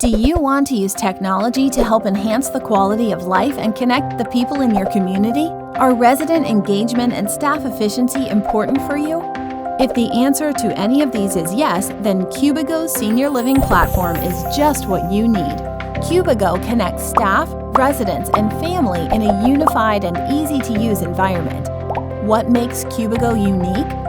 Do you want to use technology to help enhance the quality of life and connect the people in your community? Are resident engagement and staff efficiency important for you? If the answer to any of these is yes, then Cubigo's Senior Living Platform is just what you need. Cubigo connects staff, residents, and family in a unified and easy-to-use environment. What makes Cubigo unique?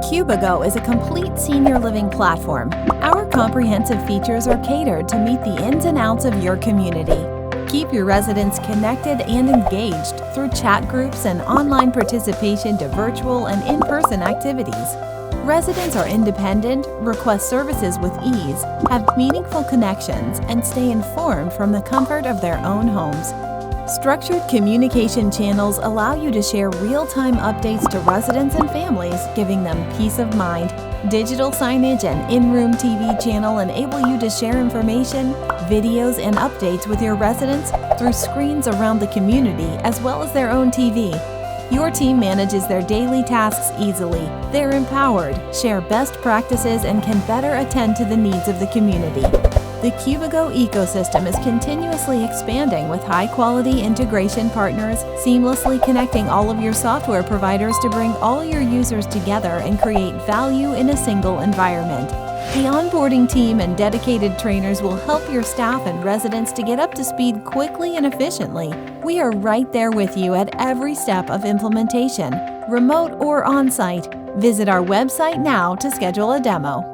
Cubigo is a complete senior living platform. Our comprehensive features are catered to meet the ins and outs of your community. Keep your residents connected and engaged through chat groups and online participation to virtual and in-person activities. Residents are independent, request services with ease, have meaningful connections, and stay informed from the comfort of their own homes. Structured communication channels allow you to share real-time updates to residents and families, giving them peace of mind. Digital signage and in-room TV channel enable you to share information, videos, and updates with your residents through screens around the community as well as their own TV. Your team manages their daily tasks easily. They're empowered, share best practices, and can better attend to the needs of the community. The Cubigo ecosystem is continuously expanding with high-quality integration partners, seamlessly connecting all of your software providers to bring all your users together and create value in a single environment. The onboarding team and dedicated trainers will help your staff and residents to get up to speed quickly and efficiently. We are right there with you at every step of implementation, remote or on-site. Visit our website now to schedule a demo.